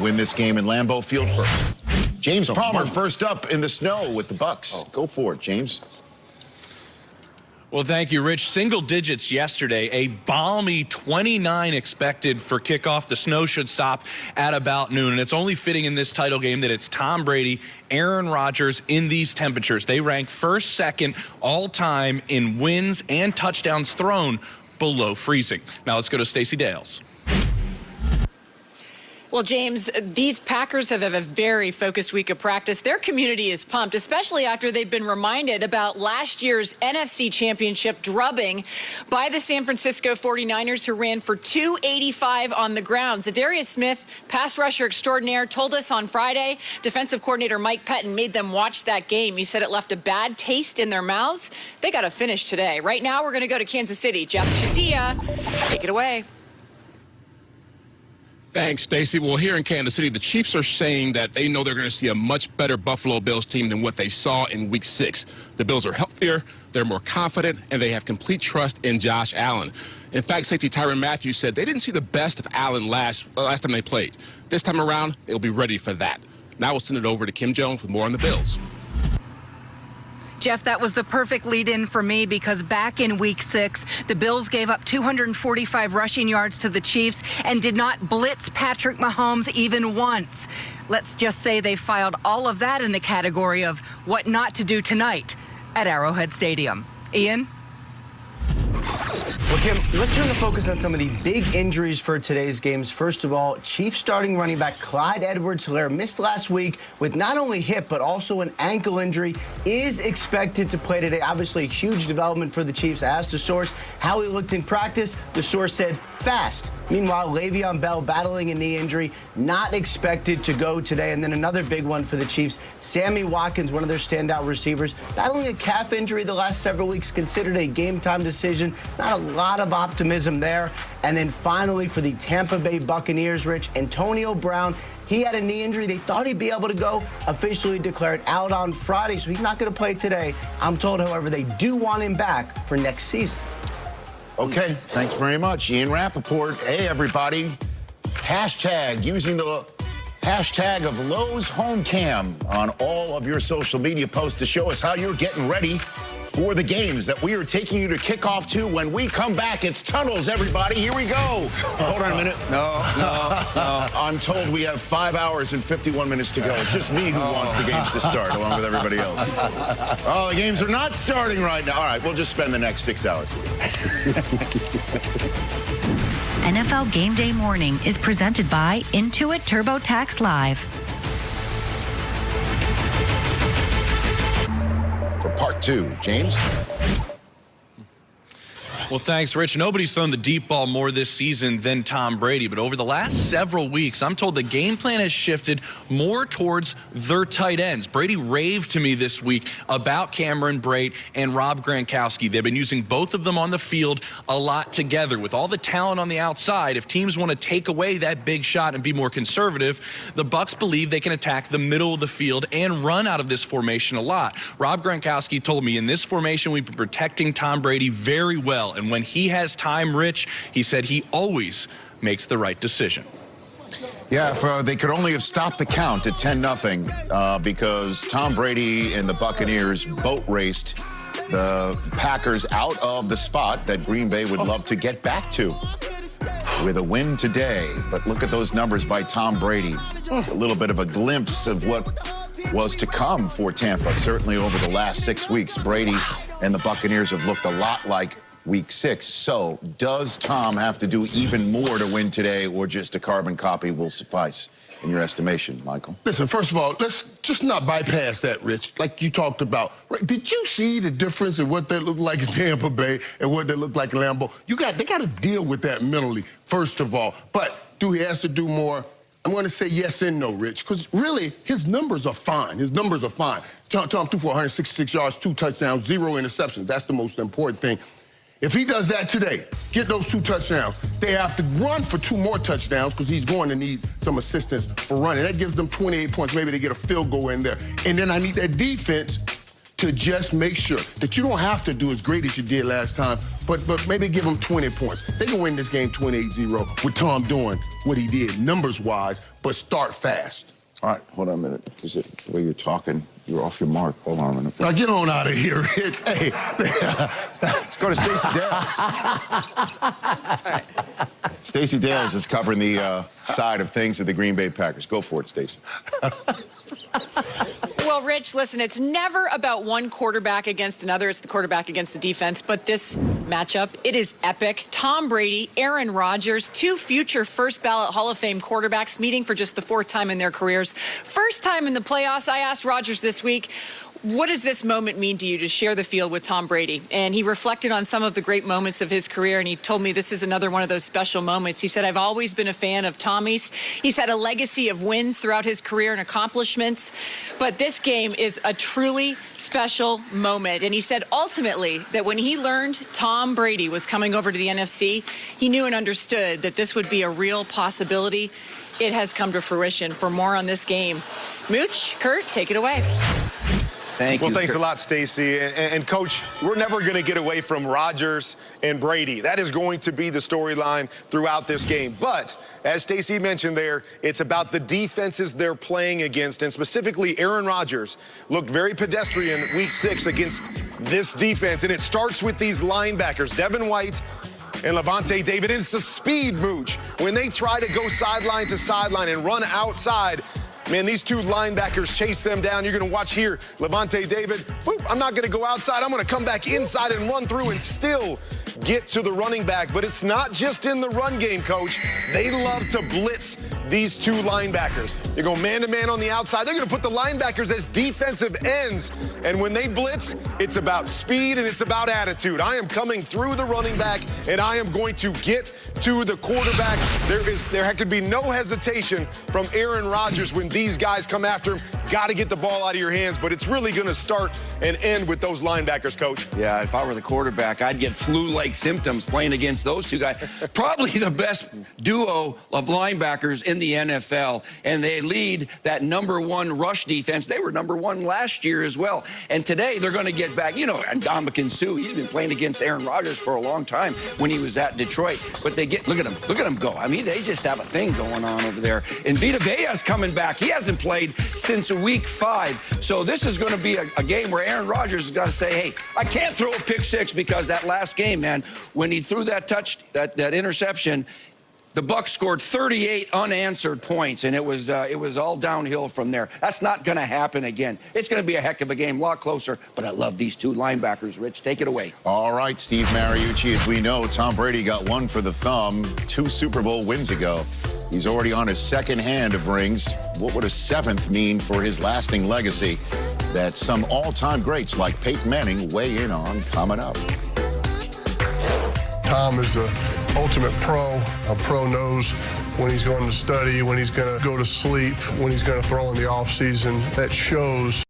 win this game in Lambeau Field first. James Palmer first up in the snow with the Bucs. Go for it, James. Well, thank you, Rich. Single digits yesterday, a balmy 29 expected for kickoff. The snow should stop at about noon, and it's only fitting in this title game that it's Tom Brady, Aaron Rodgers in these temperatures. They rank first, second all-time in wins and touchdowns thrown below freezing. Now let's go to Stacey Dales. Well, James, these Packers have a very focused week of practice. Their community is pumped, especially after they've been reminded about last year's NFC Championship drubbing by the San Francisco 49ers, who ran for 285 on the ground. Zadarius Smith, pass rusher extraordinaire, told us on Friday defensive coordinator Mike Pettin made them watch that game. He said it left a bad taste in their mouths. They got to finish today. Right now, we're going to go to Kansas City. Jeff Chadia, take it away. Thanks, Stacey. Well, here in Kansas City, the Chiefs are saying that they know they're going to see a much better Buffalo Bills team than what they saw in Week 6. The Bills are healthier, they're more confident, and they have complete trust in Josh Allen. In fact, safety Tyrann Mathieu said they didn't see the best of Allen last time they played. This time around, they'll be ready for that. Now we'll send it over to Kim Jones with more on the Bills. Jeff, that was the perfect lead-in for me, because back in Week 6, the Bills gave up 245 rushing yards to the Chiefs and did not blitz Patrick Mahomes even once. Let's just say they filed all of that in the category of what not to do tonight at Arrowhead Stadium. Ian? Well, Kim, let's turn the focus on some of the big injuries for today's games. First of all, Chiefs starting running back Clyde Edwards-Helaire missed last week with not only hip but also an ankle injury, is expected to play today. Obviously, a huge development for the Chiefs. I asked the source how he looked in practice. The source said fast. Meanwhile, Le'Veon Bell battling a knee injury, not expected to go today. And then another big one for the Chiefs, Sammy Watkins, one of their standout receivers, battling a calf injury the last several weeks, considered a game-time decision. Not a lot of optimism there. And then finally for the Tampa Bay Buccaneers, Rich, Antonio Brown, he had a knee injury. They thought he'd be able to go, officially declared out on Friday, so he's not going to play today. I'm told, however, they do want him back for next season. Okay, thanks very much, Ian Rappaport. Hey, everybody. Hashtag, using the hashtag of Lowe's Home Cam on all of your social media posts to show us how you're getting ready for the games that we are taking you to kick off to. When we come back, it's tunnels, everybody. Here we go. Hold on a minute. No. I'm told we have 5 hours and 51 minutes to go. It's just me who wants the games to start, along with everybody else. Oh, the games are not starting right now. All right, we'll just spend the next 6 hours. NFL Game Day Morning is presented by Intuit TurboTax Live. For part 2, James? Well, thanks, Rich. Nobody's thrown the deep ball more this season than Tom Brady, but over the last several weeks, I'm told the game plan has shifted more towards their tight ends. Brady raved to me this week about Cameron Brate and Rob Gronkowski. They've been using both of them on the field a lot together. With all the talent on the outside, if teams want to take away that big shot and be more conservative, the Bucs believe they can attack the middle of the field and run out of this formation a lot. Rob Gronkowski told me in this formation we've been protecting Tom Brady very well. And when he has time, Rich, he said he always makes the right decision. Yeah, if they could only have stopped the count at 10-0 because Tom Brady and the Buccaneers boat raced the Packers out of the spot that Green Bay would love to get back to with a win today. But look at those numbers by Tom Brady. A little bit of a glimpse of what was to come for Tampa. Certainly over the last 6 weeks, Brady and the Buccaneers have looked a lot like Week 6. So does Tom have to do even more to win today, or just a carbon copy will suffice in your estimation, Michael? Listen, first of all, let's just not bypass that, Rich, like you talked about. Right? Did you see the difference in what they look like in Tampa Bay and what they look like in Lambeau? They got to deal with that mentally, first of all. But do he has to do more? I'm going to say yes and no, Rich, because really his numbers are fine. His numbers are fine. Tom threw for 166 yards, 2 touchdowns, 0 interceptions. That's the most important thing. If he does that today, get those 2 touchdowns, they have to run for 2 more touchdowns because he's going to need some assistance for running. That gives them 28 points. Maybe they get a field goal in there. And then I need that defense to just make sure that you don't have to do as great as you did last time, but maybe give them 20 points. They can win this game 28-0 with Tom doing what he did numbers-wise, but start fast. All right, hold on a minute. Is it the way you're talking? You're off your mark. Hold on a minute. Now get on out of here, Rich. Hey. Let's go to Stacey Dales. Stacey Dales is covering the side of things of the Green Bay Packers. Go for it, Stacey. Well, Rich, listen, it's never about one quarterback against another. It's the quarterback against the defense. But this matchup, it is epic. Tom Brady, Aaron Rodgers, two future first-ballot Hall of Fame quarterbacks meeting for just the fourth time in their careers. First time in the playoffs. I asked Rodgers this week, what does this moment mean to you to share the field with Tom Brady? And he reflected on some of the great moments of his career, and he told me this is another one of those special moments. He said, I've always been a fan of Tommy's. He's had a legacy of wins throughout his career and accomplishments, but this game is a truly special moment. And he said ultimately that when he learned Tom Brady was coming over to the NFC, he knew and understood that this would be a real possibility. It has come to fruition. For more on this game, Mooch, Kurt, take it away. Thank you. Well, thanks a lot, Stacey. And Coach, we're never going to get away from Rodgers and Brady. That is going to be the storyline throughout this game. But as Stacey mentioned there, it's about the defenses they're playing against, and specifically Aaron Rodgers looked very pedestrian week 6 against this defense. And it starts with these linebackers, Devin White and Levante David. It's the speed, Mooch. When they try to go sideline to sideline and run outside, man, these two linebackers chase them down. You're going to watch here, Levante David. Whoop, I'm not going to go outside. I'm going to come back inside and run through and still get to the running back. But it's not just in the run game, Coach. They love to blitz these two linebackers. They go man-to-man on the outside. They're going to put the linebackers as defensive ends. And when they blitz, it's about speed and it's about attitude. I am coming through the running back, and I am going to get to the quarterback. There could be no hesitation from Aaron Rodgers when these guys come after him. Got to get the ball out of your hands, but it's really going to start and end with those linebackers, Coach. Yeah, if I were the quarterback, I'd get flu-like symptoms playing against those two guys. Probably the best duo of linebackers in the NFL, and they lead that #1 rush defense. They were #1 last year as well, and today they're going to get back. You know, and Ndamukong Suh, he's been playing against Aaron Rodgers for a long time when he was at Detroit, but they get, look at him go. I mean, they just have a thing going on over there. And Vita Vea's coming back. He hasn't played since week 5, so this is going to be a game where Aaron Rodgers has got to say, hey, I can't throw a pick 6 because that last game, man, when he threw that that interception, the Bucs scored 38 unanswered points, and it was all downhill from there. That's not going to happen again. It's going to be a heck of a game, a lot closer, but I love these two linebackers. Rich, take it away. All right, Steve Mariucci, as we know, Tom Brady got one for the thumb 2 Super Bowl wins ago. He's already on his second hand of rings. What would a 7th mean for his lasting legacy that some all-time greats like Peyton Manning weigh in on coming up? Tom is the ultimate pro. A pro knows when he's going to study, when he's going to go to sleep, when he's going to throw in the offseason. That shows.